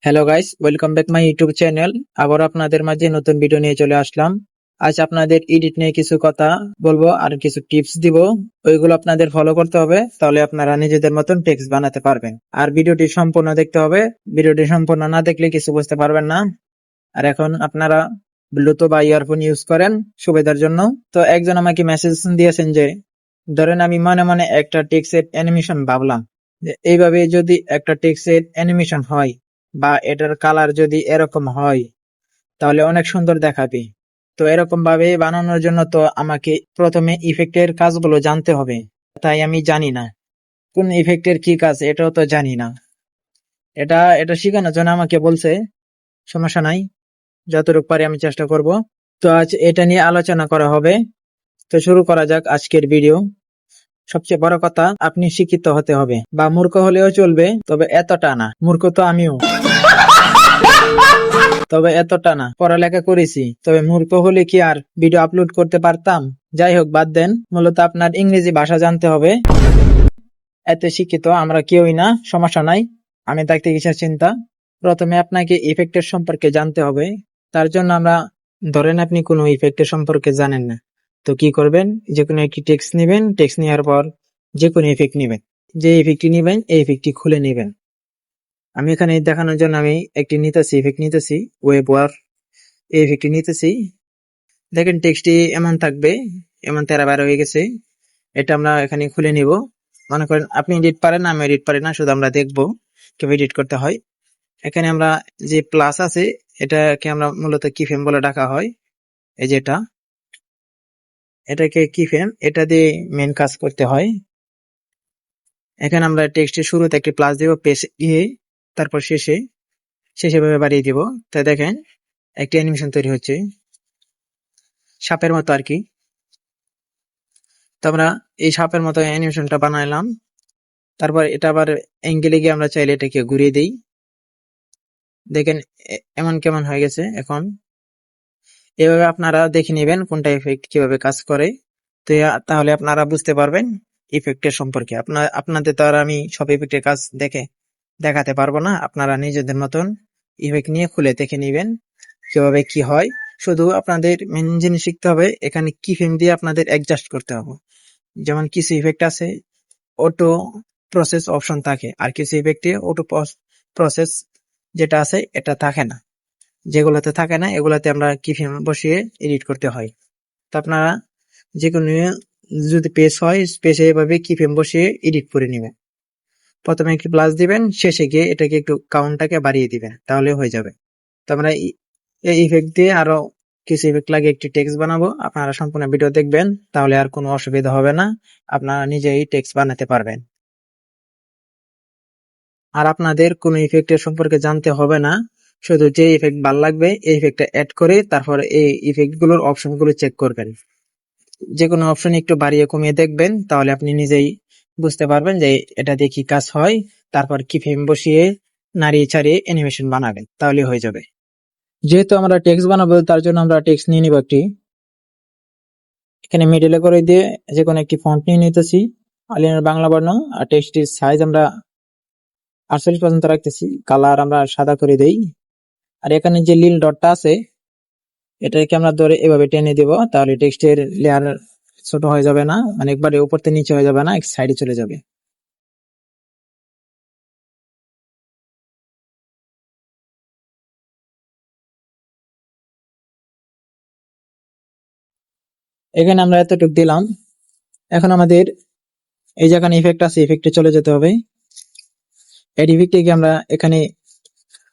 Hello guys, welcome back my YouTube channel. আবার আপনাদের মাঝে নতুন ভিডিও নিয়ে চলে আসলাম। আজ আপনাদের এডিট নিয়ে কিছু কথা বলবো আর কিছু টিপস দিব, ওইগুলো আপনাদের ফলো করতে হবে, তাহলে আপনারা নিজেদের মতন টেক্সট বানাতে পারবেন। আর ভিডিওটি সম্পূর্ণ দেখতে হবে, ভিডিওটি সম্পূর্ণ না দেখলে কিছু বুঝতে পারবেন না। আর এখন আপনারা ব্লুটুথ বা ইয়ারফোন ইউজ করেন সুবিধার জন্য। তো একজন আমাকে মেসেজ দিয়েছেন যে, ধরেন আমি মনে মনে একটা টেক্সটের অ্যানিমেশন ভাবলাম, যে এইভাবে যদি একটা টেক্সটের অ্যানিমেশন হয় বা এটার কালার যদি এরকম হয় তাহলে অনেক সুন্দর দেখাবে। তো এরকম ভাবে বানানোর জন্য তো আমাকে প্রথমে ইফেক্টের কাজগুলো জানতে হবে, তাই আমি জানি না কোন ইফেক্টের কি কাজ, এটাও তো জানি না। এটা শেখানোর জন্য আমাকে বলছে, সমস্যা নাই, যতটুকু পারি আমি চেষ্টা করব। তো আজ এটা নিয়ে আলোচনা করা হবে। তো শুরু করা যাক আজকের ভিডিও। সবচেয়ে বড় কথা, আপনি শিক্ষিত হতে হবে, বা মূর্খ হলেও চলবে, তবে এতটা না। মূর্খ তো আমিও, তবে এতটা না। পড়ালেখা করেছি, তবে মূর্খ হলে কি আর ভিডিও আপলোড করতে পারতাম? যাই হোক, বাদ দেন। মূলত আপনার ইংরেজি ভাষা জানতে হবে। এত শিক্ষিত আমরা কেউই না, সমস্যা নাই, আমি থাকতে কিসের চিন্তা। প্রথমে আপনাকে ইফেক্টের সম্পর্কে জানতে হবে। তার জন্য আমরা, ধরেন আপনি কোনো ইফেক্টের সম্পর্কে জানেন না, তো কি করবেন, যে কোনো একটি টেক্সট নেবেন। টেক্সট নেওয়ার পর যে কোনো ইফেক্ট নেবেন, যে ইফেক্টটি নেবেন এই ইফেক্টটি খুলে নেবেন। আমি এখানে দেখানোর জন্য আমি একটি ইফেক্ট নিতেছি, ওয়েব ওয়ার এই ইফেক্টটি নিতেছি। দেখেন টেক্সটটি এমন থাকবে, এমন তেরা বার হয়ে গেছে। এটা আমরা এখানে খুলে নিব। মনে করেন আপনি এডিট পারেন, আমি এডিট পারি না, শুধু আমরা দেখবো কিভাবে এডিট করতে হয়। এখানে আমরা যে প্লাস আছে, এটাকে আমরা মূলত কিফ্রেম বলে ডাকা হয়। এই যে এটাকে কিফ্রেম, এটা দিয়ে মেন কাজ করতে হয়। এখানে আমরা টেক্সটের শুরুতে একটি প্লাস দিব, পেজ দিয়ে, তারপর শেষে ভাবে বাড়িয়ে দিব। তাই দেখেন একটি অ্যানিমেশন তৈরি হচ্ছে, সাপের মতো আর কি। তো আমরা এই সাপের মতো অ্যানিমেশনটা বানাইলাম। তারপর এটা আবার অ্যাঙ্গেলে গিয়ে আমরা চাইলে এটাকে ঘুরিয়ে দিই। দেখেন এমন কেমন হয়ে গেছে। এখন এভাবে আপনারা দেখে নেবেন কোনটা ইফেক্ট কিভাবে কাজ করে। তো তাহলে আপনারা বুঝতে পারবেন ইফেক্টের সম্পর্কে। আপনাদের তো আর আমি সব ইফেক্টের কাজ দেখাতে পারবো না। আপনারা নিজেদের মতন ইফেক্ট নিয়ে খুলে দেখে নেবেন কিভাবে কি হয়। শুধু আপনাদের মেন জিনিস শিখতে হবে, এখানে কি ফ্রেম দিয়ে আপনাদের অ্যাডজাস্ট করতে হবে। যেমন কিছু ইফেক্ট আছে অটো প্রসেস অপশন থাকে, আর কিছু ইফেক্টে অটো প্রসেস যেটা আছে এটা থাকে না। যেগুলোতে থাকে না এগুলাতে আমরা কি ফ্রেম বসিয়ে এডিট করতে হয়। তো আপনারা যে কোনো, যদি পেজ হয় পেজে এভাবে কি ফ্রেম বসিয়ে এডিট করে নেবেন। প্রথমে একটি প্লাস দিবেন, শেষে গিয়ে এটাকে একটু কাউন্টটাকে বাড়িয়ে দিবেন, তাহলে হয়ে যাবে। তো আমরা এই ইফেক্ট দিয়ে আরো কিছু ইফেক্ট লাগে একটি টেক্সট বানাবো। আপনারা সম্পূর্ণ ভিডিও দেখবেন, তাহলে আর কোনো অসুবিধা হবে না, আপনারা নিজেই টেক্সট বানাতে পারবেন। আর আপনাদের কোনো ইফেক্টের সম্পর্কে জানতে হবে না, শুধু যে ইফেক্ট ভালো লাগবে এই ইফেক্টটা অ্যাড করে তারপর এই ইফেক্ট গুলোর অপশন গুলো চেক করবেন। যে কোনো অপশন একটু বাড়িয়ে কমিয়ে দেখবেন, তাহলে আপনি নিজেই বুঝতে পারবেন যে এটা দিয়ে কি কাজ হয়। তারপর কি ফ্রেম বসিয়ে নাড়িয়ে ছাড়িয়ে অ্যানিমেশন বানাবেন, তাহলে হয়ে যাবে। যেহেতু আমরা টেক্সট বানাবো, তার জন্য আমরা টেক্সট নিয়ে নিব একটি। এখানে মিডিলে করে দিয়ে যে কোনো একটি ফন্ট নিয়ে নিতেছি, আলিয়ার বাংলা বর্ণ। আর টেক্সটির সাইজ আমরা 48 পর্যন্ত রাখতেছি, কালার আমরা সাদা করে দেই। আর এখানে যে লীল ডটটা আছে এটাকে আমরা ধরে এভাবে টেনে দিব, তাহলে টেক্সটের লেয়ার ছোট হয়ে যাবে না, মানে একবারে উপর থেকে নিচে হয়ে যাবে না, এক সাইডে চলে যাবে। এখানে আমরা এতটুকু দিলাম। এখন আমাদের এই যেখানে ইফেক্ট আছে ইফেক্টে চলে যেতে হবে। এই ইফেক্টে গিয়ে আমরা এখানে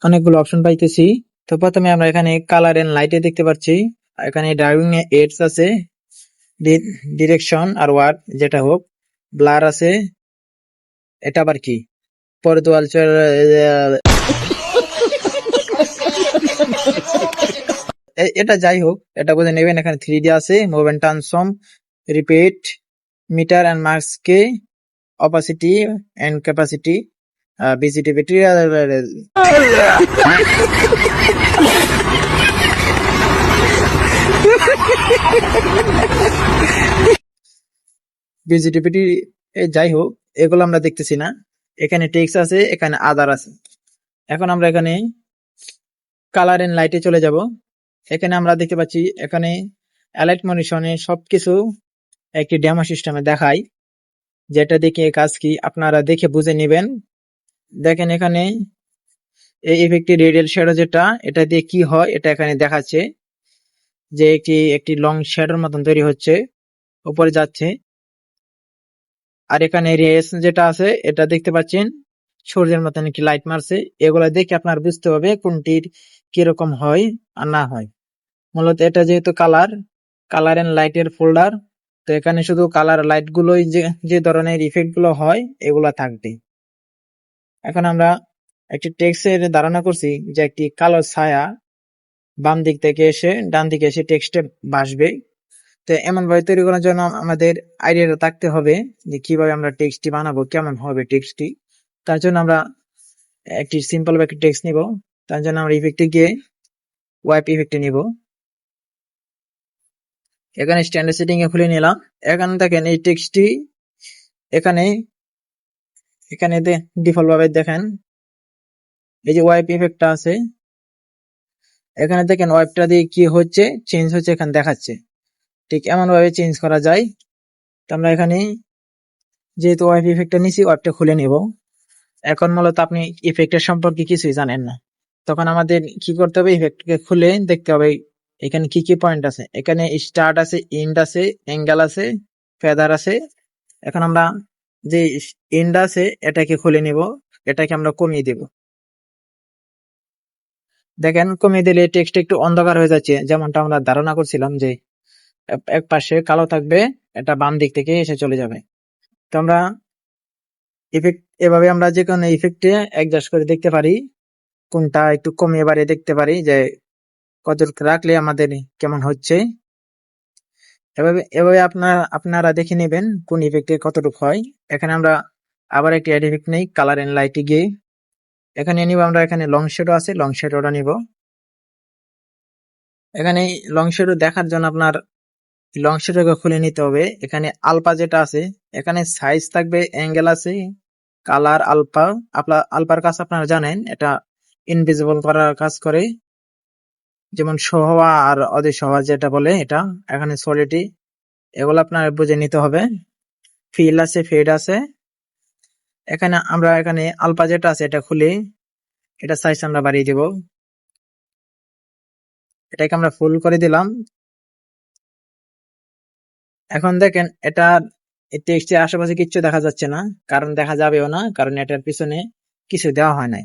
অনেকগুলো অপশন পাইতেছি। তো প্রথমে আমরা এখানে কালার এন্ড লাইটে দেখতে পাচ্ছি, এখানে ড্রাইভিং এডস আছে, ডিরেকশন আর ওয়ার্ড যেটা হোক, ব্লার আছে, এটা আবার কি, পরদুয়াল এটা যাই হোক, এটা বুঝে নেবেন। এখানে 3D আছে, movement transform, repeat, meter and marks কে, অপাসিটি এন্ড ক্যাপাসিটি, ভিজিটিভিটি। ভিজিবিলিটি যাই হোক, এগুলো আমরা দেখতেছি না। এখানে টেক্সট আছে, এখানে আদার আছে। এখন আমরা এখানে কালার এন্ড লাইটে চলে যাব। এখানে আমরা দেখতে পাচ্ছি এখানে অ্যালাইট মনিশনে সবকিছু একটি ডেমো সিস্টেমে দেখায়, যেটা দেখে কাজ কি আপনারা দেখে বুঝে নেবেন। দেখেন এখানে এই ইফেক্টটি রেডিয়াল শ্যাডো যেটা, এটা দিয়ে কি হয় এটা এখানে দেখাচ্ছে, যে একটি লং শ্যাডোর মতন তৈরি হচ্ছে, উপরে যাচ্ছে। আর এখানে রেস যেটা আছে এটা দেখতে পাচ্ছেন সূর্যের মতন একটি লাইট মারছে। এগুলা দেখে আপনার বুঝতে হবে কোনটির কিরকম হয় আর না হয়। মূলত এটা যেহেতু কালার এন্ড লাইটের ফোল্ডার, তো এখানে শুধু কালার লাইট গুলোই যে ধরনের ইফেক্ট গুলো হয় এগুলা থাকবে। এখন আমরা একটি টেক্সটের ধারণা করছি যে একটি কালো ছায়া বাম দিক থেকে এসে ডান দিকে এসে টেক্সটে ভাসবে। তো এমন ভাবে তৈরি করার জন্য আমাদের আইডিয়াটা থাকতে হবে যে কিভাবে আমরা টেক্সটটি বানাবো, কেমন হবে টেক্সটটি। তার জন্য আমরা একটি সিম্পল একটি টেক্সট নিব। তার জন্য আমরা ইফেক্টে গিয়ে ওয়াইপ ইফেক্টে নিব। এখানে স্ট্যান্ডার্ড সেটিং এ খুলে নিলাম। এখানে দেখেন এই টেক্সটটি এখানে এখানে ডিফল্ট ভাবে দেখেন এই যে ওয়াইপ ইফেক্টটা আছে, এখানে দেখেন ওয়াইপটা দিয়ে কি হচ্ছে, চেঞ্জ হচ্ছে, এখানে দেখাচ্ছে। ঠিক এমন ভাবে চেঞ্জ করা যায়। তো আমরা এখানে যেহেতু ওয়াইপ ইফেক্টটা নিছি, ওয়াইপটা খুলে নিব। এখন মূলত আপনি ইফেক্টের সম্পর্কে কিছুই জানেন না, তখন আমাদের কি করতে হবে, ইফেক্টকে খুলে দেখতে হবে এখানে কি কি পয়েন্ট আছে। এখানে স্টার্ট আছে, এন্ড আছে, অ্যাঙ্গেল আছে, ফেদার আছে। এখন আমরা যে এন্ড আছে এটাকে খুলে নিব, এটাকে আমরা কমিয়ে দেব। দেখেন কমিয়ে দিলে টেক্সট একটু অন্ধকার হয়ে যাচ্ছে, যেমনটা আমরা ধারণা করছিলাম যে এক পাশে কালো থাকবে, এটা বাম দিক থেকে এসে চলে যাবে। তো আমরা ইফেক্ট এভাবে আমরা যে কোনো ইফেক্টে অ্যাডজাস্ট করে দেখতে পারি, কোনটা একটু কমিয়ে বাড়িয়ে দেখতে পারি যে কতটুকু রাখলে আমাদের কেমন হচ্ছে। এভাবে এভাবে আপনারা দেখে নেবেন কোন ইফেক্টে কতটুকু হয়। এখানে আমরা আবার একটি অ্যাড ইফেক্ট নেই, কালার এন্ড লাইটে গিয়ে এখানে নিব আমরা, এখানে লং শ্যাডো আছে, লং শ্যাডোটা নিব। এখানে লং শ্যাডো দেখার জন্য আপনার লং শ্যাডোকে খুলে নিতে হবে। এখানে আলপা যেটা আছে, এখানে সাইজ থাকবে, অ্যাঙ্গেল আছে, কালার, আলপা। আলপার কাজ আপনারা জানেন, এটা ইনভিজিবল করার কাজ করে, যেমন শো হওয়া আর অদৃশ্য হওয়া যেটা বলে এটা। এখানে সলিডি, এগুলো আপনার বুঝে নিতে হবে। ফিল আছে, ফেড আছে। এখানে আলপা যেটা আছে এটা খুলে এটা সাইজ আমরা বাড়িয়ে দিব। এটাকে আমরা ফুল করে দিলাম। এখন দেখেন এটা টেক্সটের আশেপাশে কিচ্ছু দেখা যাচ্ছে না, কারণ দেখা যাবেও না, কারণ এটার পিছনে কিছু দেওয়া হয় নাই।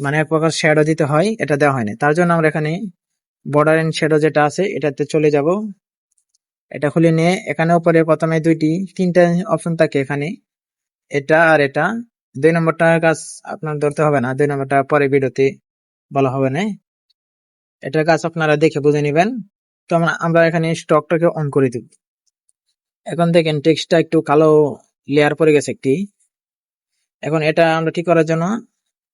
মানে এক প্রকার শ্যাডো দিতে হয়, এটা দেওয়া হয়নি। তার জন্য আমরা এখানে বর্ডার এন্ড শ্যাডো যেটা আছে এটাতে চলে যাব। এটা খুলে নিয়ে এখানে উপরে প্রথমে তিনটা অপশন থাকে এখানে, এটা আর এটা। 2 নম্বরটার কাজ আপনার ধরতে হবে না, 2 নম্বরটা পরে ভিডিওতে বলা হবে না। এটার কাজ আপনারা দেখে বুঝে নেবেন। তো আমরা এখানে স্টকটাকে অন করে দিব। এখন দেখেন টেক্সটটা একটু কালো লেয়ার পড়ে গেছে একটি। এখন এটা আমরা ঠিক করার জন্য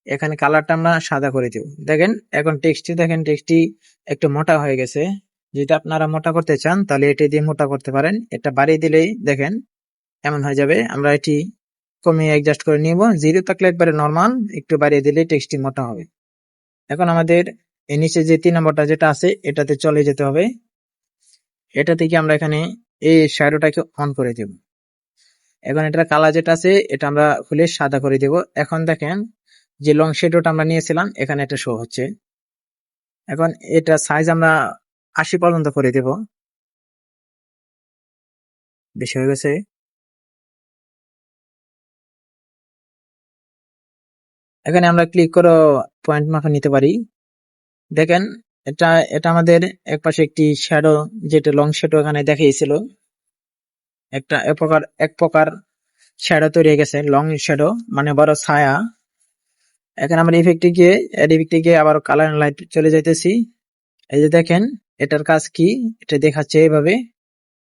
এখানে কালারটা আমরা সাদা করে দিব। দেখেন এখন টেক্সটটি একটু মোটা হয়ে গেছে। যদি আপনারা মোটা করতে চান তাহলে এটি দিয়ে মোটা করতে পারেন। এটা বাড়িয়ে দিলেই দেখেন এমন হয়ে যাবে। আমরা এটি কমিয়ে অ্যাডজাস্ট করে নিব। 0 থাকলে একবারে নর্মাল, একটু বাড়িয়ে দিলে টেক্সটটি মোটা হবে। এখন আমাদের এই নিচে যে 3 নম্বরটা যেটা আছে এটাতে চলে যেতে হবে। এটা থেকে আমরা এখানে এই শ্যাডোটাকে অন করে দেব। এখন এটার কালার যেটা আছে এটা আমরা খুলে সাদা করে দেব। এখন দেখেন যে লং শ্যাডোটা আমরা নিয়েছিলাম এখানে এটা শো হচ্ছে। এখন এটা সাইজ আমরা 80 পর্যন্ত করে দেব, বেশি হয়ে গেছে। এখানে আমরা ক্লিক করে পয়েন্ট মাপা নিতে পারি। দেখেন এটা এটা আমাদের একপাশে একটি শ্যাডো, যেটা লং শ্যাডো এখানে দেখিয়েছিল, একটা এক প্রকার শ্যাডো তৈরি হয়ে গেছে, লং শ্যাডো মানে বড় ছায়া। এখন আমরা ইফেক্টে গিয়ে আবার কালার লাইট চলে যাইতেছি। এই যে দেখেন এটার কাজ কি, এটা দেখাচ্ছে এইভাবে।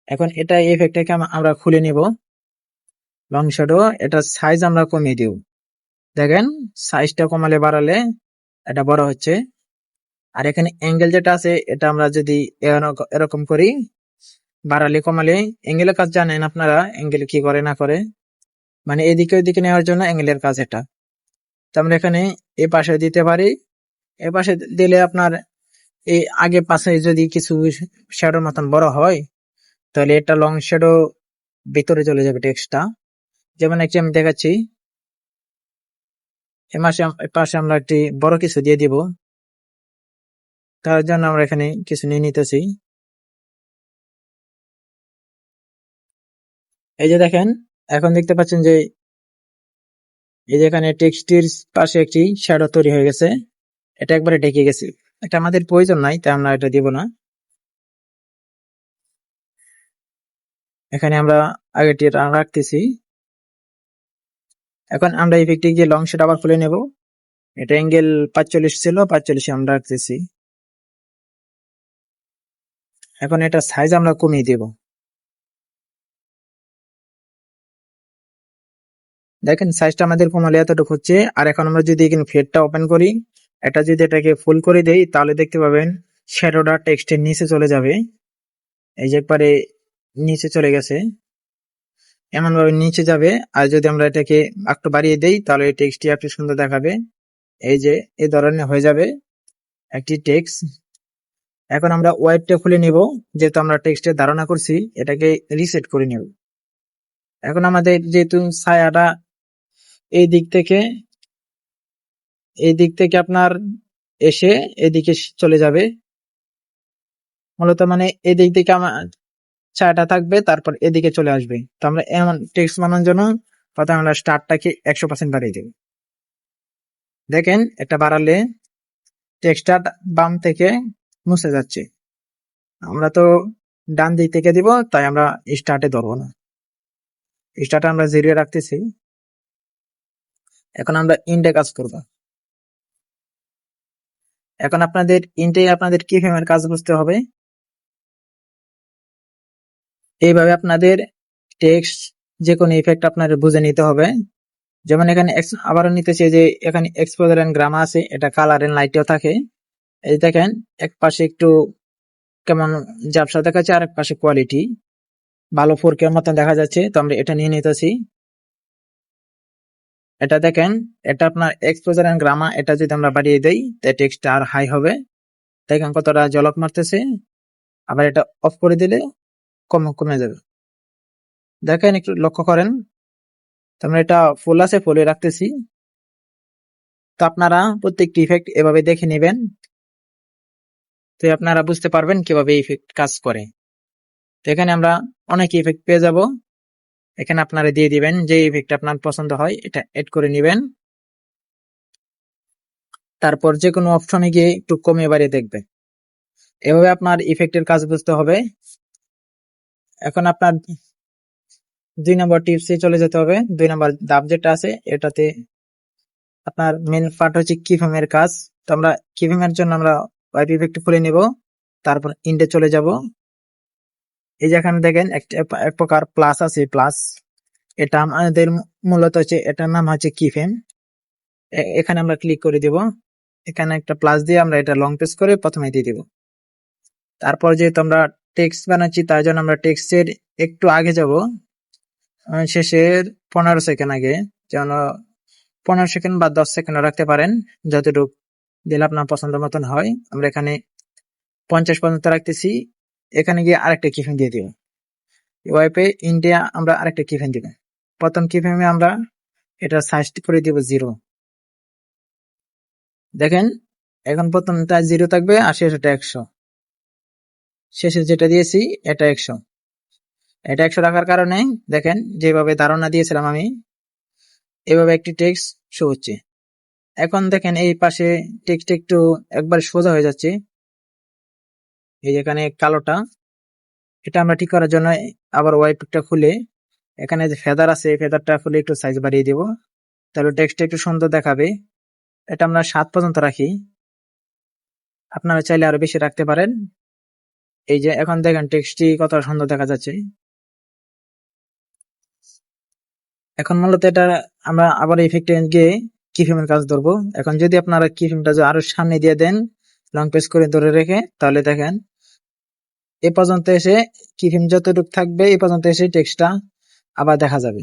এখন এটা ইফেক্টটাকে আমরা খুলে নিব, লং শ্যাডো, এটা সাইজ আমরা কমিয়ে দিব। দেখেন সাইজটা কমালে বাড়ালে এটা বড় হচ্ছে। আর এখানে অ্যাঙ্গেল যেটা আছে এটা আমরা যদি এরকম করি, বাড়ালে কমালে অ্যাঙ্গেলের কাজ জানেন আপনারা, অ্যাঙ্গেল কি করে না করে, মানে এদিকে ওইদিকে নেওয়ার জন্য অ্যাঙ্গেলের কাজ এটা। তো আমরা এখানে এই পাশে দিতে পারি, এ পাশে দিলে আপনার এই আগে পাশে যদি কিছু শ্যাডোর মতন বড় হয় তাহলে এটা লং শ্যাডো ভিতরে চলে যাবে টেক্সটটা। যেমন একটি আমি দেখাচ্ছি, এ পাশে আমরা একটি বড় কিছু দিয়ে দিব, তার জন্য আমরা এখানে কিছু নিয়ে নিতেছি। এই যে দেখেন, এখন দেখতে পাচ্ছেন যে এই যে এখানে টেক্সটির পাশে একটি শ্যাডো তৈরি হয়ে গেছে, এটা একবারে ঢেকে গেছে। এটা আমাদের প্রয়োজন নাই, তাই আমরা এটা দিব না। এখানে আমরা আগেটি রাখতেছি। এখন আমরা ইফেক্টে গিয়ে লং শ্যাডো আবার খুলে নেব। এটা অ্যাঙ্গেল 45 ছিল, 45 আমরা রাখতেছি। এখন এটা সাইজ আমরা কমিয়ে দেব। দেখেন সাইজটা আমাদের কমালে এতটুকু হচ্ছে। আর এখন আমরা যদি এখানে ফেডটা ওপেন করি, এটা যদি এটাকে ফুল করে দেই, তাহলে দেখতে পাবেন শ্যাডোটা টেক্সটের নিচে চলে যাবে। এই যে একবারে নিচে চলে গেছে, এমন ভাবে নিচে যাবে। আর যদি আমরা এটাকে একটু বাড়িয়ে দেই, তাহলে এই টেক্সটটি একটু সুন্দর দেখাবে। এই যে এই ধরনের হয়ে যাবে একটি টেক্সট। এখন আমরা ওয়েবটা খুলে নিব, যেহেতু আমরা টেক্সটের ধারণা করছি, এটাকে রিসেট করে নেব। এখন আমাদের যেহেতু ছায়াটা এই দিক থেকে আপনার এসে এদিকে চলে যাবে, মূলত মানে এদিক থেকে আমার ছায়াটা থাকবে, তারপর এদিকে চলে আসবে। তো আমরা এমন টেক্সট বানানোর জন্য প্রথমে আমরা স্টারটাকে 100% বাড়িয়ে দেব। দেখেন এটা বাড়ালে টেক্সটটা বাম থেকে মুছে যাচ্ছে। আমরা তো ডান দিক থেকে দিব, তাই আমরা স্টার্টে ধরবো না, স্টার্টে আমরা 0 রাখতেছি। এখন আমরা ইন্ডে কাজ করব। এখন আপনাদের কি ফ্রেমের কাজ বুঝতে হবে। এইভাবে আপনাদের টেক্সট যে কোনো ইফেক্ট আপনাদের বুঝে নিতে হবে। যেমন এখানে আবারও নিতেছে যে এখানে এক্সপোজার এন্ড গ্রামা আছে, এটা কালার এন্ড লাইটেও থাকে। এই দেখেন এক পাশে একটু কেমন ঝাপসা দেখাচ্ছে, আর এক পাশে কোয়ালিটি ভালো 4K এর মতন দেখা যাচ্ছে। তো আমরা এটা নিয়ে নিতেছি। এটা দেখেন, এটা আপনার এক্সপোজার এন্ড গ্রামা, এটা যদি আমরা বাড়িয়ে দেই তাই টেক্সটটা আর হাই হবে। দেখেন কতটা ঝলক মারতেছে। আবার এটা অফ করে দিলে কমে যাবে। দেখেন একটু লক্ষ্য করেন। তো আমরা এটা ফুল আছে, ফুলে রাখতেছি। তো আপনারা প্রত্যেকটি ইফেক্ট এভাবে দেখে নেবেন, তো আপনারা বুঝতে পারবেন কিভাবে ইফেক্ট কাজ করে। তো এখানে আমরা অনেক ইফেক্ট পেয়ে যাব। এখানে আপনারা দিয়ে দিবেন যে ইফেক্ট আপনার পছন্দ হয়, এটা এড করে নেবেন। তারপর যে কোনো অপশনে গিয়ে একটু কমিয়ে বাড়িয়ে দেখবেন। এভাবে আপনার ইফেক্টের কাজ বুঝতে হবে। এখন আপনার 2 নম্বর টিপসে চলে যেতে হবে। 2 নম্বর ধাপ যেটা আছে, এটাতে আপনার মেন পার্ট হচ্ছে কিফ্রেমের কাজ। তো আমরা কিফ্রেমের জন্য আমরা ওয়াইপ ইফেক্ট খুলে নিব, তারপর ইন্ডে চলে যাব। এই যে এখানে দেখেন এক প্রকার প্লাস আছে, প্লাস। এটা আমাদের মূলত হচ্ছে, এটার নাম হচ্ছে কিফ্রেম। এখানে আমরা ক্লিক করে দিব। এখানে একটা প্লাস দিয়ে আমরা এটা লং প্রেস করে প্রথমে দিয়ে দিব। তারপর যেহেতু আমরা টেক্সট বানাচ্ছি, তার জন্য আমরা টেক্সটের একটু আগে যাব, শেষের 15 সেকেন্ড আগে, যেন 15 সেকেন্ড বা 10 সেকেন্ড রাখতে পারেন, যতটুকু দিলে আপনার পছন্দ মতন হয়। আমরা এখানে 50 পর্যন্ত রাখতেছি। এখানে গিয়ে আরেকটা কিফ্রেম দিয়ে দিব। ওয়াইপে ইন্ডিয়া আমরা আরেকটা কিফ্রেম দিব। প্রথম কিফ্রেমে আমরা এটা সাইজ করে দিব 0। দেখেন এখন প্রথমটা 0 থাকবে, আর শেষেরটা 100। শেষে যেটা দিয়েছি এটা 100। এটা 100 রাখার কারণে দেখেন যেভাবে ধারণা দিয়েছিলাম আমি, এভাবে একটি টেক্সট শো হচ্ছে। এখন দেখেন এই পাশে টেক্সট একটু একবার সোজা হয়ে যাচ্ছে, এই যেখানে কালোটা। এটা আমরা ঠিক করার জন্য আবার ওয়াইপটা খুলে এখানে যে ফেদার আছে, ফেদারটা খুলে একটু সাইজ বাড়িয়ে দিব, তাহলে টেক্সট একটু সুন্দর দেখাবে। এটা আমরা 7 পর্যন্ত রাখি, আপনারা চাইলে আরো বেশি রাখতে পারেন। এই যে এখন দেখেন টেক্সটটি কত সুন্দর দেখা যাচ্ছে। এখন মূলত এটা আমরা আবার ইফেক্টে গিয়ে কিফ্রেমের কাজ ধরবো। এখন যদি আপনারা কিফ্রেমটা আরো সামনে দিয়ে দেন, লং প্রেস করে ধরে রেখে, তাহলে দেখেন এ পর্যন্ত এসে কিফ্রেম যতটুকু থাকবে এই পর্যন্ত এসে টেক্সটটা আবার দেখা যাবে।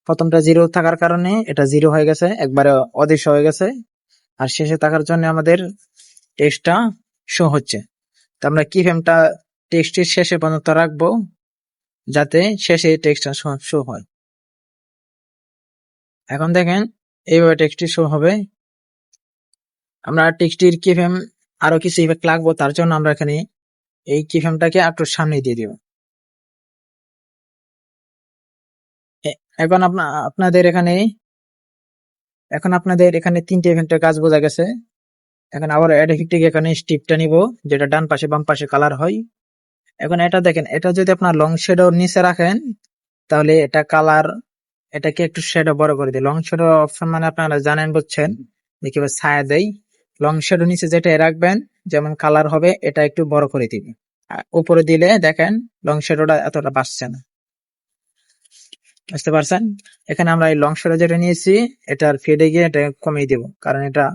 প্রথমটা 0 থাকার কারণে এটা 0 হয়ে গেছে, একবারে অদৃশ্য হয়ে গেছে। আর শেষে থাকার জন্য আমাদের টেক্সটটা শো হচ্ছে। তো আমরা কিফ্রেমটা টেক্সটের শেষে পর্যন্ত রাখবো যাতে শেষে টেক্সটটা শো হয়। এখন দেখেন এইভাবে টেক্সটটি শো হবে। আমরা টেক্সটির কিফ্রেম আরো কিছু ইফেক্ট লাগবো, তার জন্য আমরা এখানে এই কিফ্রেমটাকে একটু সামনে দিয়ে দিব। এখন আপনাদের এখানে 3টে ইফেক্টের কাজ বোঝা গেছে। এখন আবার অ্যাড ইফেক্টে এখানে স্টিপটা নিব, যেটা ডান পাশে বাম পাশে কালার হয়। এখন এটা দেখেন, এটা যদি আপনার লং শ্যাডো নিচে রাখেন তাহলে এটা কালার, এটাকে একটু শ্যাডো বড় করে দিই। লং শ্যাডো অপশন মানে আপনারা জানেন, বুঝছেন যে কিভাবে ছায়া দেয়। লং শ্যাডো নিচে যেটা রাখবেন যেমন কালার হবে, এটা একটু বড় করে দিবেন। উপরে দিলে দেখেন লং শ্যাডোটা এতটা বাড়ছে না, বুঝতে পারছেন? এখানে আমরা এই লং শ্যাডো যেটা নিয়েছি এটার ফেডে গিয়ে এটা কমিয়ে দেব, কারণ এটা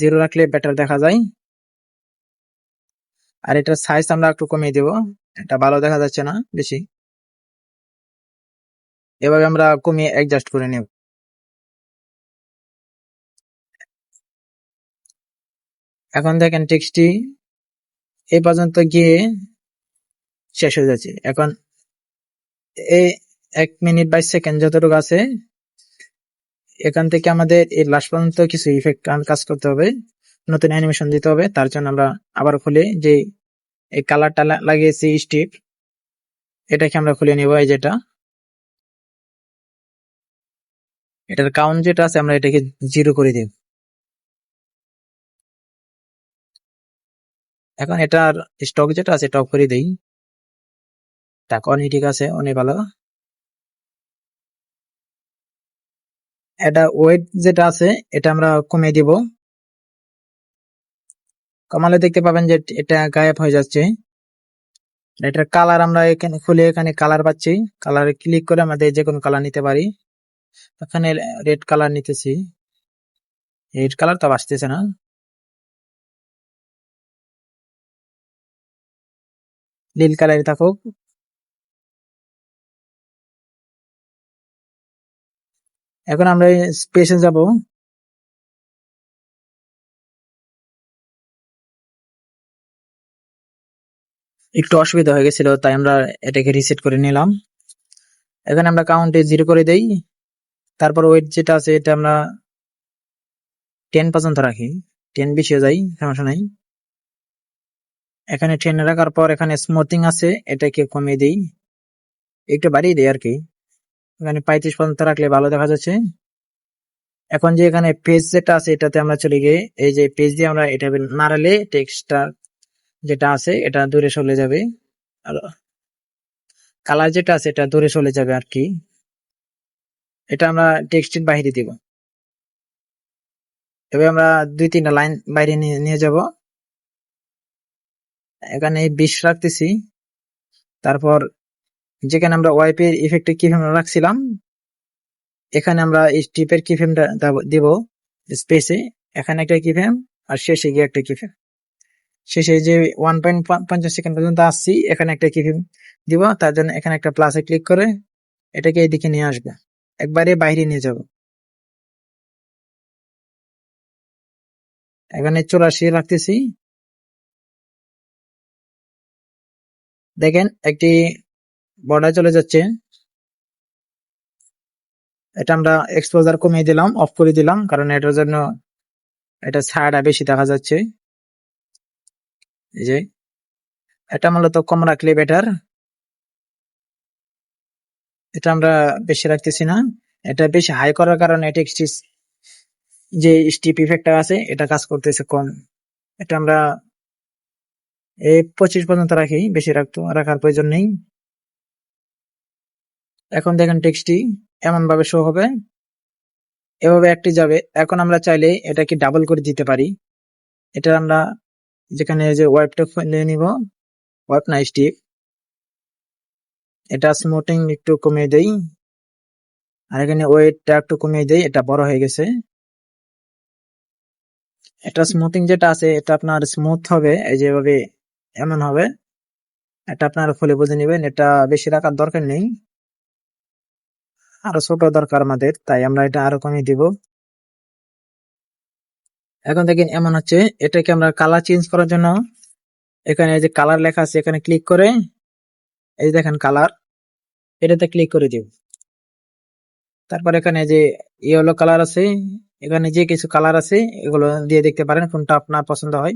0 রাখলে বেটার দেখা যায়। আর এটার সাইজ আমরা একটু কমিয়ে দেব, এটা ভালো দেখা যাচ্ছে না বেশি। এভাবে আমরা কমিয়ে অ্যাডজাস্ট করে নেব। এখন দেখেন টেক্সটটি এই পর্যন্ত গিয়ে শেষ হয়ে যাচ্ছে। এখন এই 1 মিনিট 22 সেকেন্ড যতটুকু আছে, এখান থেকে আমাদের এই লাস্ট পর্যন্ত কিছু ইফেক্ট কাজ করতে হবে, নতুন অ্যানিমেশন দিতে হবে। তার জন্য আমরা আবার খুলে যে এই কালারটা লাগিয়েছি স্টিপ, এটাকে আমরা খুলে নিব। এই যেটা এটার কাউন্ট যেটা আছে আমরা এটাকে 0 করে দেব। এখন এটার স্টক যেটা আছে এটা অফ করে দেই। ঠিক আছে, অনেক ভালো। এটা ওয়েট যেটা আছে এটা আমরা কমিয়ে দিব। কমালে দেখতে পাবেন যে এটা গায়েব হয়ে যাচ্ছে। এটার কালার আমরা এখানে খুলে এখানে কালার পাচ্ছি, কালারে ক্লিক করে আমাদের যে কোনো কালার নিতে পারি। এখানে রেড কালার নিতেছি, রেড কালার তো আসতেছে না। নীল কালারে থাকুক। এখন আমরা স্পেসে যাব। একটু অসুবিধা হয়ে গেছিল, তাই আমরা এটাকে রিসেট করে নিলাম। এখানে আমরা কাউন্টে 0 করে দেই। তারপর ওয়েট যেটা আছে এটা আমরা 10 পর্যন্ত রাখি, 10 বেশি হয়ে যায় সমস্যা নাই। এখানে 10 রাখার পর এখানে স্মুথিং আছে, এটাকে কমিয়ে দিই, একটু বাড়িয়ে দিই আর কি। এখানে 35 পর্যন্ত রাখলে ভালো দেখা যাচ্ছে। এখন যে এখানে পেজ যেটা আছে এটাতে আমরা চলে গিয়ে এই যে পেজ দিয়ে আমরা এটা নাড়ালে টেক্সটটা যেটা আছে এটা দূরে চলে যাবে, আর কালার যেটা আছে এটা দূরে চলে যাবে আর কি। এটা আমরা টেক্সটের বাইরে দিব। এবার আমরা 2-3টা লাইন বাইরে নিয়ে যাব। এখানে 20 রাখতেছি। তারপর যেখানে আমরা ওয়াইপের ইফেক্টে কিভাবে রাখছিলাম, এখানে আমরা স্টিপের কিফ্রেমটা দিব স্পেসে। এখানে একটা কিফ্রেম আর শেষে গিয়ে একটা কিফ্রেম। শেষে যে 1.50 সেকেন্ড পর্যন্ত আসছি, এখানে একটা কিফ্রেম দিব। তার জন্য এখানে একটা প্লাসে ক্লিক করে এটাকে এইদিকে নিয়ে আসবে, একবারে বাইরে নিয়ে যাব। এখানে 84 রাখতেছি। দেখেন একটি বর্ডার চলে যাচ্ছে। এটা আমরা এক্সপোজার কমিয়ে দিলাম, অফ করে দিলাম, কারণ এটার জন্য এটা ছায়াটা বেশি দেখা যাচ্ছে। এই যে এটা মূলত কম রাখলে বেটার। এটা আমরা বেশি রাখতেছি না, এটা বেশি হাই করার কারণে টেক্সট যে স্টিপ ইফেক্টটা আছে এটা কাজ করতেছে কম। এটা আমরা এই 25 পর্যন্ত রাখি, বেশি রাখার প্রয়োজন নেই। এখন দেখেন টেক্সটটি এমন ভাবে শো হবে, এভাবে একটি যাবে। এখন আমরা চাইলে এটাকে ডাবল করে দিতে পারি। এটা আমরা যেখানে যে ওয়েবটা খুলে নিব, ওয়েব না স্টিপ, এটা স্মুথিং একটু কমিয়ে দেই, আর এখানে ওয়েটটা একটু কমিয়ে দেই, এটা বড় হয়ে গেছে। এটা স্মুথিং যেটা আছে এটা আপনার স্মুথ হবে এই যেভাবে এমন হবে। এটা আপনারা খুলে বুঝে নেবেন, এটা বেশি রাখার দরকার নেই, আরো ছোট দরকার আমাদের, তাই আমরা এটা আরো কমিয়ে দিব। এখন দেখেন এমন হচ্ছে, এটাকে আমরা কালার চেঞ্জ করার জন্য এখানে যে কালার লেখা আছে এখানে ক্লিক করে, এই যে দেখেন কালার, এটাতে ক্লিক করে দিব। তারপর এখানে যে ইয়েলো কালার আছে, এখানে যে কিছু কালার আছে এগুলো দিয়ে দেখতে পারেন কোনটা আপনার পছন্দ হয়।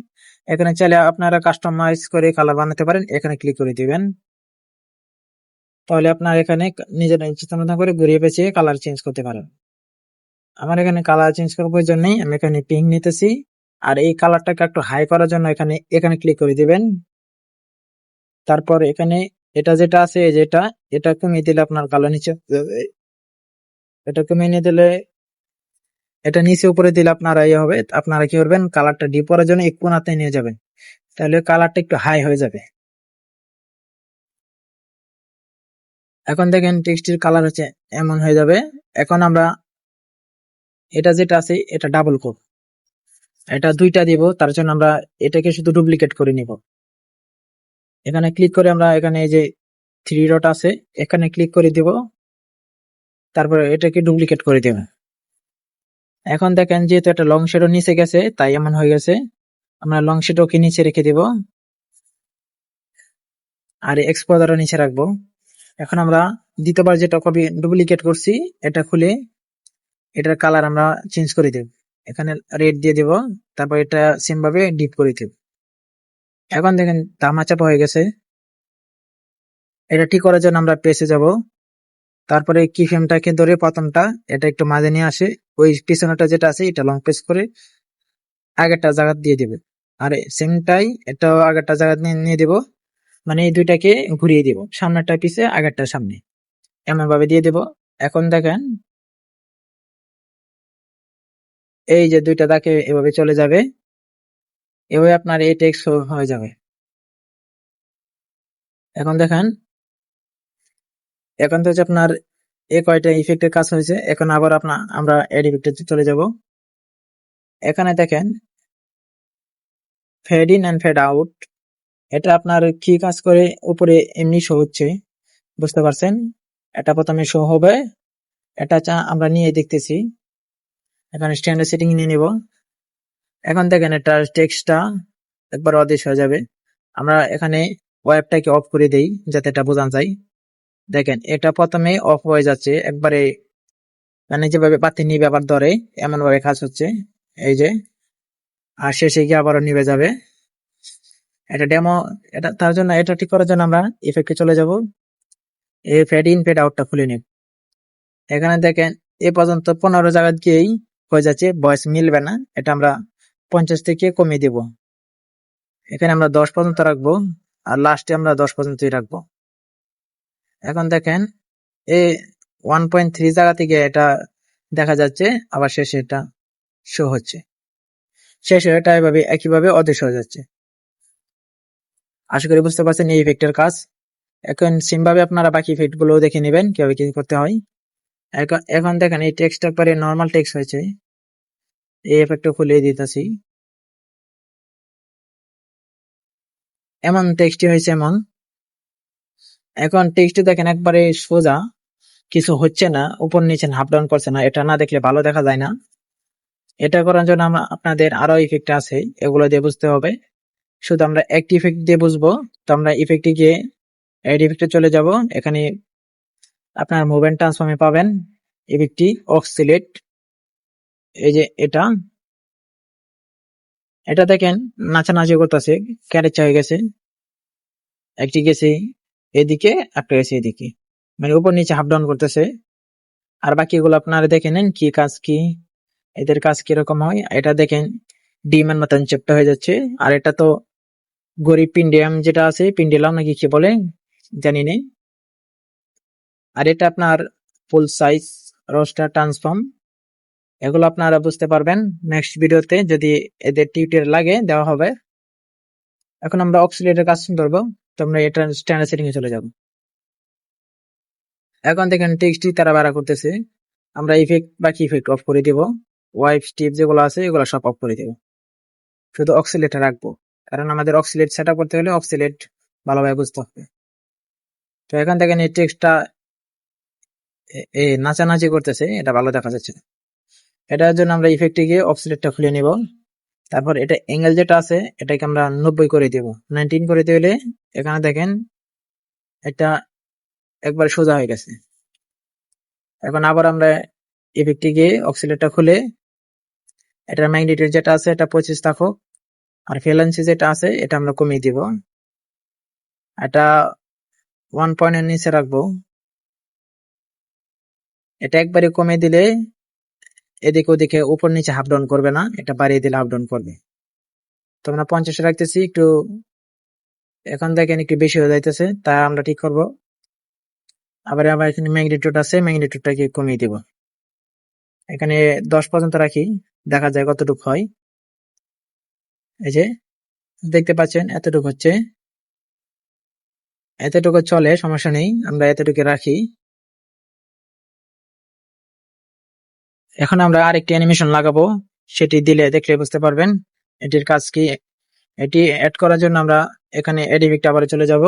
এখানে চাইলে আপনারা কাস্টমাইজ করে কালার বানাতে পারেন, এখানে ক্লিক করে দিবেন। তাহলে আপনার এখানে নিজের ইচ্ছা মতো করে ঘুরিয়ে পেঁচিয়ে কালার চেঞ্জ করতে পারেন। আমার এখানে কালার চেঞ্জ করার প্রয়োজন নেই, আমি এখানে পিঙ্ক নিতেছি। আর এই কালারটাকে একটু হাই করার জন্য এখানে এখানে ক্লিক করে দিবেন। তারপর এখানে এটা যেটা আছে, যেটা এটা কমিয়ে দিলে আপনার কালো নিচে, এটা কমিয়ে নিয়ে দিলে এটা নিচে উপরে দিলে আপনারা ইয়ে হবে, আপনারা কি করবেন, কালারটা ডিপ করার জন্য এক কোণাতে নিয়ে যাবেন, তাহলে কালারটা একটু হাই হয়ে যাবে। এখন দেখেন টেক্সটির কালার হচ্ছে এমন হয়ে যাবে। এখন আমরা এটা যেটা আছে এটা ডাবল কোড, এটা দুইটা দিব, তার জন্য আমরা এটাকে শুধু ডুপ্লিকেট করে নিব। এখানে ক্লিক করে আমরা এখানে এই যে থ্রি ডট আছে এখানে ক্লিক করে দিব, তারপর এটাকে ডুপ্লিকেট করে দেব। এখন দেখেন যেহেতু একটা লং শেডো নিচে গেছে তাই এমন হয়ে গেছে, আমরা লং শেডোকে নিচে রেখে দিব আর এক্সপোজারও নিচে রাখবো। এখন আমরা দ্বিতীয়বার যেটা কপি ডুপ্লিকেট করছি এটা খুলে এটার কালার আমরা চেঞ্জ করে দেব, এখানে রেড দিয়ে দেব, তারপর এটা সেম ভাবে ডিপ করে দেব। এখন দেখেন তামাচাপা হয়ে গেছে। এটা ঠিক করার জন্য আমরা পেজে যাব, তারপরে কি ফ্রেমটাকে ধরে প্রথমটা এটা একটু মাঝে নিয়ে আসে, ওই পিছনেটা যেটা আছে এটা লং প্রেস করে আগেরটা জায়গা দিয়ে দেবে, আর সেমটাই এটাও আগেরটা জায়গা নিয়ে দেব, মানে এই দুইটাকে ঘুরিয়ে দিব, সামনেরটা পিছে আগেরটা সামনে, এমন ভাবে দিয়ে দেব। এখন দেখেন এই যে দুইটা দাগে এভাবে চলে যাবে, এভাবে আপনার এই টেক্সট হয়ে যাবে। এখন দেখেন, এখন তো হচ্ছে আপনার এই কয়টা ইফেক্টের কাজ হয়েছে। এখন আবার আমরা এড ইফেক্টে চলে যাব। এখানে দেখেন fade in and fade out, এটা আপনার কি কাজ করে, উপরে এমনি শো হচ্ছে, বুঝতে পারছেন। এটা প্রথমে শো হবে, এটা আমরা নিয়ে দেখতেছি, এখানে স্ট্যান্ডার্ড সেটিং নিয়ে নিব। এখন দেখেন এটা টেক্সটটা একবার অদৃশ্য হয়ে যাবে। আমরা এখানে ওয়েবটাকে অফ করে দেই যাতে এটা বোঝা যায়। দেখেন এটা প্রথমে অফ হয়ে যাচ্ছে একবারে, মানে যেভাবে বাতি নিবে আবার ধরে এমন ভাবে কাজ হচ্ছে, এই যে, আর শেষে গিয়ে আবারও নিভে যাবে। এটা ডেমো, এটা তার জন্য, এটা ঠিক করার জন্য আমরা ইফেক্টে চলে যাব, এই ফেড ইন ফেড আউটটা খুলে নিব। এখানে দেখেন এ পর্যন্ত 15 জায়গা গিয়েই হয়ে যাচ্ছে, ভয়েস মিলবে না, এটা আমরা 50 থেকে কমিয়ে দিব। এখানে আমরা 10 পর্যন্ত রাখবো, আর লাস্টে আমরা 10 পর্যন্তই রাখবো। এখন দেখেন এই 1.3 জায়গা থেকে এটা দেখা যাচ্ছে, আবার শেষে এটা শো হচ্ছে, শেষে এটা এভাবে একইভাবে অদৃশ্য হয়ে যাচ্ছে। আশা করি বুঝতে পারছেন এই ইফেক্টের কাজ। এখন সেম ভাবে আপনারা বাকি ইফেক্ট গুলো দেখে নেবেন কিভাবে কি করতে হয়। এখন দেখেন এই টেক্সট একবারে নর্মাল টেক্সট হয়েছে, এই ইফেক্টটা খুলে দিতেছি, এমন টেক্সটই হয়েছে এমন। এখন টেক্সট দেখেন একবারে সোজা, কিছু হচ্ছে না, উপর নিচে আপ ডাউন করছে না, এটা না দেখলে ভালো দেখা যায় না। এটা করার জন্য আপনাদের আরো ইফেক্ট আছে, এগুলো দিয়ে বুঝতে হবে। শুধু আমরা একটি ইফেক্ট দিয়ে বুঝবো, তো আমরা ইফেক্টে গিয়ে এড ইফেক্টে চলে যাব। এখানে আপনার মুভমেন্ট ট্রান্সফর্মে পাবেন ইফেক্টটি অক্সিলেট, এই যে এটা, এটা দেখেন নাচানাচি করতেছে, ক্যারেচা হয়ে গেছে, একটি গেছে এদিকে একটা গেছে এদিকে, মানে উপর নিচে হাফ ডাউন করতেছে। আর বাকিগুলো আপনারা দেখে নেন কি কাজ, কি এদের কাজ কিরকম হয়। এটা দেখেন ডিমের মতন চেপটা হয়ে যাচ্ছে, আর এটা তো গরিব পিন্ডিয়াম যেটা আছে, পিন্ডিলাম নাকি কি বলে জানি না। আর এটা আপনার ফুল সাইজ রোস্টার ট্রান্সফর্ম, এগুলো আপনারা বুঝতে পারবেন নেক্সট ভিডিওতে, যদি এদের টিউটোরিয়াল লাগে দেওয়া হবে। এখন আমরা অক্সিলেটের কাজ ধরবো, তো আমরা এটা স্ট্যান্ডার্ড সেটিং এ চলে যাব। এখন দেখেন টেক্সটটি তারা বাড়া করতেছে, আমরা ইফেক্ট বাকি ইফেক্ট অফ করে দিব, ওয়াইপ স্টিপ যেগুলো আছে এগুলো সব অফ করে দিব, শুধু অক্সিলেটর রাখবো। কারণ আমাদের অক্সিলেট সেট আপ করতে হলে অক্সিলেট ভালোভাবে বুঝতে হবে। তো এখান থেকে এই টেক্সটটা নাচানাচি করতেছে, এটা ভালো দেখা যাচ্ছে না। এটার জন্য আমরা ইফেক্টে গিয়ে অক্সিলেটটা খুলে নিব। তারপর এটা অ্যাঙ্গেল যেটা আছে এটাকে আমরা 90 করে দিব, 19 করে দিলে এখানে দেখেন এটা একবার সোজা হয়ে গেছে। এখন আবার আমরা ইফেক্টে গিয়ে অক্সিলেটটা খুলে এটার ম্যাগনিটিউড যেটা আছে এটা 25 থাকুক, আর ফ্রিকোয়েন্সি যেটা আছে এটা আমরা কমিয়ে দিব, এটা 1 পয়েন্টের নিচে রাখবো। এটা একবারে কমিয়ে দিলে এদিকে ওদিকে উপর নিচে হাফ ডাউন করবে না, এটা বাড়িয়ে দিলে হাফ ডাউন করবে। তো আমরা 50 রাখতেছি, একটু এখন দেখেন একটু বেশি হয়ে যাইতেছে, তাই আমরা ঠিক করব। আবার এখানে ম্যাগনিটিউড আছে, ম্যাগনিটিউডটাকে কমিয়ে দিব, এখানে 10 পর্যন্ত রাখি, দেখা যায় কতটুকু হয়। এই যে দেখতে পাচ্ছেন এতটুকু হচ্ছে, এতটুকু চলে, সমস্যা নেই, আমরা এতটুকু রাখি। এখন আমরা আরেকটি অ্যানিমেশন লাগাবো, সেটি দিলে দেখলে বুঝতে পারবেন এটির কাজ কি। এটি অ্যাড করার জন্য আমরা এখানে এড ইফেক্টে আবার চলে যাব।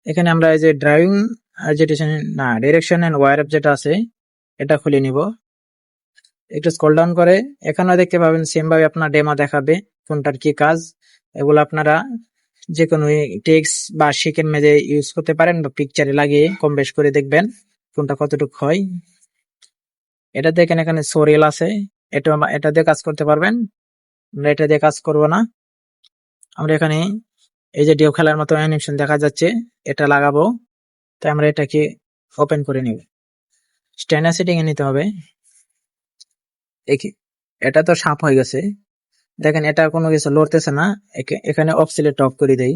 এখানে আমরা এই যে ড্রাইভিং আর যেটা না ডিরেকশন এন্ড ওয়ার যেটা আছে এটা খুলে নিব। একটু স্ক্রল ডাউন করে এখানেও দেখতে পাবেন সেম ভাবে আপনার ডেমো দেখাবে কোনটার কি কাজ। এগুলো আপনারা যে কোনো টেক্সট বা শিখের মেঝে ইউজ করতে পারেন বা পিকচারে লাগিয়ে কম বেশ করে দেখবেন কোনটা কতটুকু হয়। এটা দেখেন এখানে সোরিয়াল আছে, এটা দিয়ে কাজ করতে পারবেন, আমরা এটা দিয়ে কাজ করব না। আমরা এখানে এই যে ডিও খেলার মতো অ্যানিমেশন দেখা যাচ্ছে এটা লাগাবো, তাই আমরা এটাকে ওপেন করে নিব, স্ট্যান্ডার্ড সেটিং এ নিতে হবে। এটা তো সাপ হয়ে গেছে, দেখেন এটা কোনো কিছু লড়তেছে না। এখানে অক্সিলেট অফ করে দেই,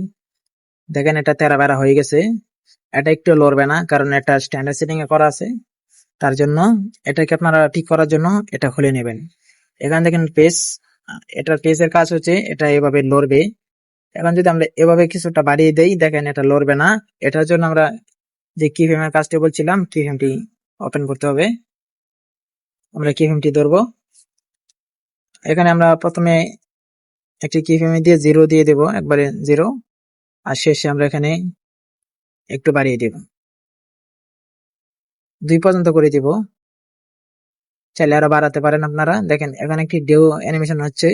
দেখেন এটা তেরা বেড়া হয়ে গেছে, এটা একটু লড়বে না কারণ এটা স্ট্যান্ডার্ড সেটিং এ করা আছে। তার জন্য এটাকে আপনারা ঠিক করার জন্য এটা খুলে নেবেন। এখানে দেখেন পেজ, এটার পেজের কাজ হচ্ছে এটা এভাবে লড়বে। এখন যদি আমরা এভাবে কিছুটা বাড়িয়ে দেই, দেখেন এটা লড়বে না। এটার জন্য আমরা যে কি ফ্রেমের কাজটি বলছিলাম, কি ফ্রেমটি ওপেন করতে হবে। আমরা কি ফ্রেমটি ধরবো, এখানে আমরা প্রথমে একটি কি ফ্রেমে দিয়ে 0 দিয়ে দেব, একবারে 0, আর শেষে আমরা এখানে একটু বাড়িয়ে দেব, 2 পর্যন্ত করে দিব। চাইলে আরো বাড়াতে পারেন আপনারা। দেখেন এখানে একটি ডেও অ্যানিমেশন হচ্ছে,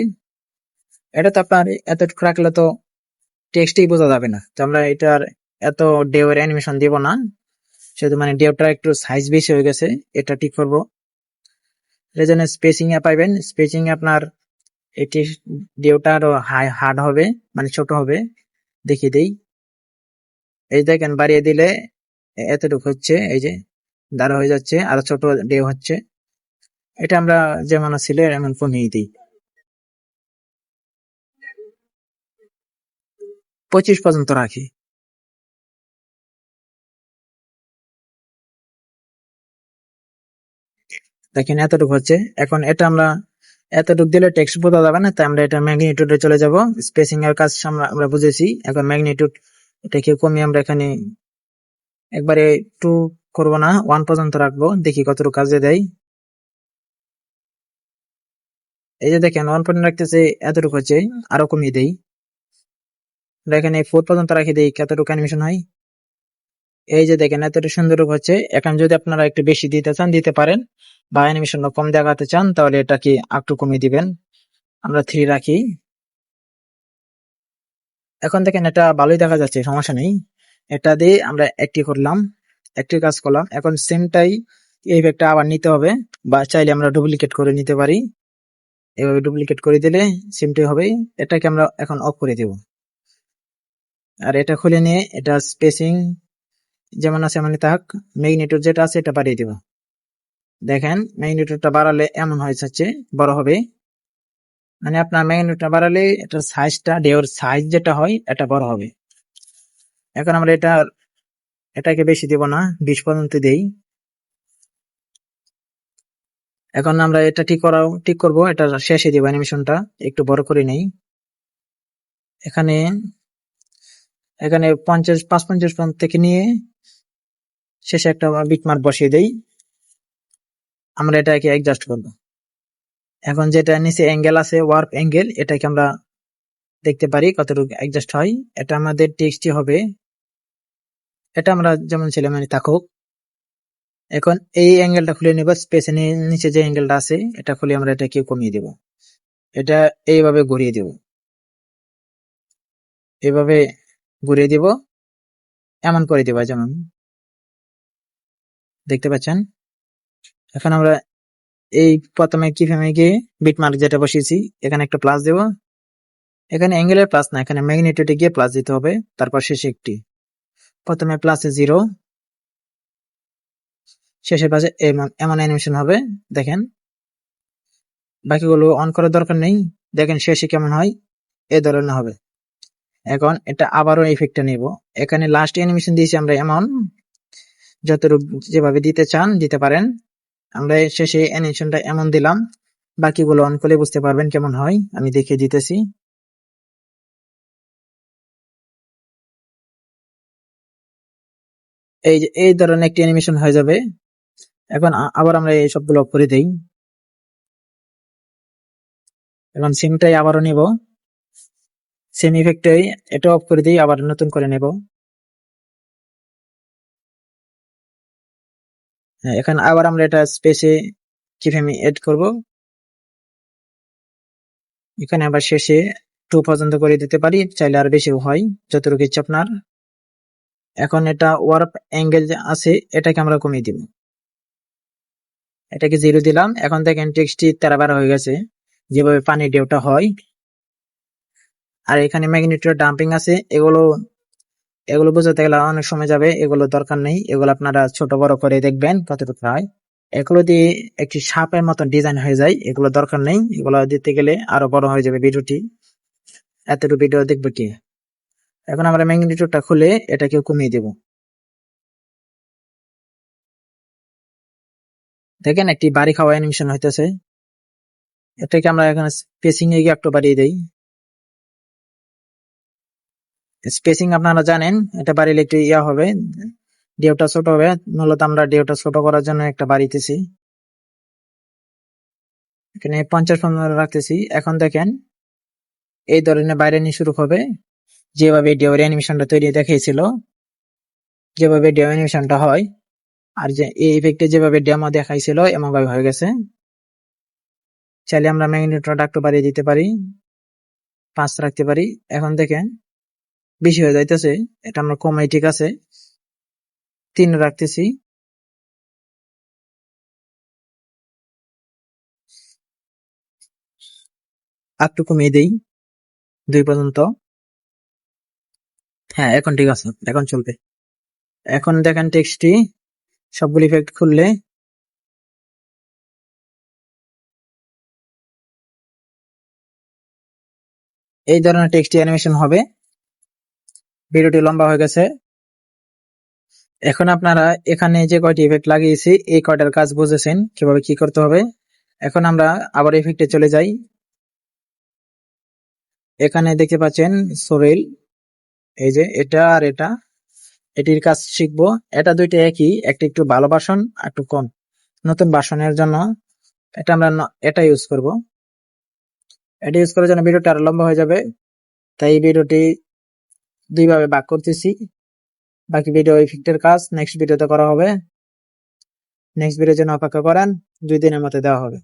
এটা তো আপনার এতটুকু রাখলে তো টেক্সটই বোঝা যাবে না, তো আমরা এটার এত ডেও এর অ্যানিমেশন দিব না, শুধু মানে ডেওটা একটু সাইজ বেশি হয়ে গেছে, এটা ঠিক করব। এর জন্য স্পেসিং এ পাইবেন, স্পেসিং এ আপনার এটি ডেওটা আরো হার্ড হবে, মানে ছোট হবে। দেখিয়ে দেই, এই দেখেন বাড়িয়ে দিলে এতটুকু হচ্ছে, এই যে দাঁড়া হয়ে যাচ্ছে, আরো ছোট ডেও হচ্ছে। এটা আমরা যেমন ছিল এমন কমিয়ে দিই, 25 পর্যন্ত রাখি। দেখেন এতটুকু হচ্ছে। এখন এটা আমরা এতটুকু দিলে টেক্সট বোঝা যাবে না, তাই আমরা এটা ম্যাগনিটিউডে চলে যাব। স্পেসিং এর কাজ আমরা বুঝেছি, এখন ম্যাগনিটিউড এটাকে কমিয়ে আমরা এখানে একবারে 2 করবো না, 1 পর্যন্ত রাখবো, দেখি কতটুকু কাজে দেয়। এই যে দেখেন 1 পর্যন্ত রাখতেছে, এতটুকু হচ্ছে, আরো কমিয়ে দেই, আমরা এখানে 4 পর্যন্ত রাখি, দেই কতটুকু অ্যানিমেশন হয়। এই যে দেখেন এতটুকু সুন্দর হচ্ছে। এখন যদি আপনারা একটু বেশি দিতে চান দিতে পারেন, বা অ্যানিমেশন কম দেখাতে চান তাহলে এটাকে একটু কমিয়ে দিবেন। আমরা 3 রাখি। এখন দেখেন এটা ভালোই দেখা যাচ্ছে, সমস্যা নেই। এটা দিয়ে আমরা একটি করলাম, একটি কাজ করলাম। এখন সেমটাই এই ইফেক্টটা আবার নিতে হবে, বা চাইলে আমরা ডুপ্লিকেট করে নিতে পারি। এভাবে ডুপ্লিকেট করে দিলে সেমটাই হবে। এটাকে আমরা এখন অফ করে দেব, আর এটা খুলে নিয়ে এটা স্পেসিং যেমন আছে এমনই থাক, ম্যাগনিটিউড যেটা আছে এটা বাড়িয়ে দেব। দেখেন ম্যাগনিটিউডটা বাড়ালে এমন হয়ে যাচ্ছে, বড় হবে। মানে আপনার ম্যাগনিটিউডটা বাড়ালে এটার সাইজটা, ডেওর সাইজ যেটা হয় এটা বড় হবে। এখন আমরা এটাকে বেশি দিব না, 20 পর্যন্ত দেই। এখন আমরা এটা ঠিক করব, এটা শেষে দিব অ্যানিমেশনটা, একটু বড় করে নেই। এখানে এখানে 50 পর্যন্ত থেকে নিয়ে শেষে একটা বিটমার্ক বসিয়ে দেই। আমরা এটাকে অ্যাডজাস্ট করব। এখন যেটা নিচে অ্যাঙ্গেল আছে, ওয়ার্প অ্যাঙ্গেল, এটাকে আমরা দেখতে পারি কতটুকু অ্যাডজাস্ট হয়। এটা আমাদের টেক্সটই হবে, এটা আমরা যেমন ছিল মানে থাকুক। এখন এই অ্যাঙ্গেলটা খুলে নেব, স্পেসের নিচে যে অ্যাঙ্গেলটা আছে এটা খুলে আমরা এটাকে কমিয়ে দেব, এটা এইভাবে ঘুরিয়ে দেব, এইভাবে ঘুরিয়ে দেব, এমন করে দেব যেমন দেখতে পাচ্ছেন। এখন আমরা এই প্রথমে কি ফ্রেমে গিয়ে বিটমার্ক যেটা বসিয়েছি এখানে একটা প্লাস দেব, এখানে অ্যাঙ্গেলের প্লাস না, এখানে ম্যাগনিটিউডে গিয়ে প্লাস দিতে হবে, তারপর শেষে একটি, প্রথমে প্লাসে 0, শেষের পাশে এমন অ্যানিমেশন হবে দেখেন। বাকিগুলো অন করার দরকার নেই, দেখেন শেষে কেমন হয় এই ধরনের হবে। এখন এটা আবারও ইফেক্টটা নেব, এখানে লাস্ট অ্যানিমেশন দিয়েছি আমরা এমন, যতটুকু যেভাবে দিতে চান দিতে পারেন। আমরা শেষে অ্যানিমেশনটা এমন দিলাম, বাকিগুলো অন করলে বুঝতে পারবেন কেমন হয়, আমি দেখিয়ে দিতেছি। এই যে এই ধরনের একটি অ্যানিমেশন হয়ে যাবে। এখন আবার আমরা এই সবগুলো অফ করে দেই, এখন সিমটাই আবারও নেব, সেম ইফেক্টটাই এটা অফ করে দিই, আবার নতুন করে নেব। হ্যাঁ, এখন আবার আমরা এটা স্পেসে কিভাবে এড করব, এখানে আবার শেষে 2 পর্যন্ত করে দিতে পারি, চাইলে আর বেশিও হয়, যতটুকু ইচ্ছে আপনার। এখন এটা ওয়ার্প অ্যাঙ্গেল যে আছে এটাকে আমরা কমিয়ে দিব, এটাকে 0 দিলাম। এখন দেখেন টেক্সটটি তেরাবার হয়ে গেছে, যেভাবে পানি ঢেউটা হয়। আর এখানে ম্যাগনিটিউড ডাম্পিং আছে, এগুলো এগুলো বোঝাতে গেলে অনেক সময় যাবে, এগুলো দরকার নেই, এগুলো আপনারা ছোট বড় করে দেখবেন কতটুকু হয়। এগুলো দিয়ে একটি সাপের মতন ডিজাইন হয়ে যায়, এগুলো দরকার নেই, এগুলো দিতে গেলে আরো বড় হয়ে যাবে ভিডিওটি, এতটুকু ভিডিও দেখবে কি। এখন আমরা ম্যাগনিটিউডটা খুলে এটাকে কমিয়ে দেব, দেখেন একটি বাড়ি খাওয়া অ্যানিমেশন হইতেছে। এটাকে আমরা এখানে স্পেসিং এ গিয়ে একটু বাড়িয়ে দেই, স্পেসিং আপনারা জানেন এটা বাড়িলে একটু ইয়া হবে, ডেউটা ছোট হবে, মূলত আমরা ডেউটা ছোট করার জন্য একটা বাড়িতেছি, এখানে 50 রাখতেছি। এখন দেখেন এই ধরনের বাইরে নিয়ে শুরু হবে, যেভাবে ডেউর অ্যানিমেশনটা তৈরি দেখিয়েছিল, যেভাবে ডেউ অ্যানিমেশনটা হয়, আর যে এই ইফেক্টে যেভাবে ডেমো দেখাইছিল এমন ভাবে হয়ে গেছে। চাইলে আমরা ম্যাগনিটিউডটা একটু বাড়িয়ে দিতে পারি, 5 রাখতে পারি। এখন দেখেন বেশি হয়ে যাইতেছে, এটা আমরা কমাই, ঠিক আছে 3 রাখতেছি। একটু কমিয়ে দেই 2 পর্যন্ত। হ্যাঁ এখন ঠিক আছে, এখন চলবে। এখন দেখেন টেক্সটটি সবগুলো ইফেক্ট খুললে এই ধরনের টেক্সট অ্যানিমেশন হবে। ভিডিওটি লম্বা হয়ে গেছে, এখন আপনারা এখানে যে কয়টি ইফেক্ট লাগিয়েছি এই কয়টার কাজ বুঝেছেন কিভাবে কি করতে হবে। এখন আমরা আবার ইফেক্টে চলে যাই, এখানে দেখতে পাচ্ছেন সোরেল, এই যে এটা আর এটা, এটির কাজ শিখবো। এটা দুইটা একই, একটা একটু ভালো ভার্সন একটু কম, নতুন ভার্সনের জন্য এটা আমরা এটা ইউজ করব। এটা ইউজ করার জন্য ভিডিওটা আরো লম্বা হয়ে যাবে, তাই এই ভিডিওটি 2 ভাবে ভাগ করতেছি। বাকি ভিডিও ইফেক্টের কাজ নেক্সট ভিডিওতে করা হবে, নেক্সট ভিডিওর জন্য অপেক্ষা করেন, 2 দিনের মধ্যে দেওয়া হবে।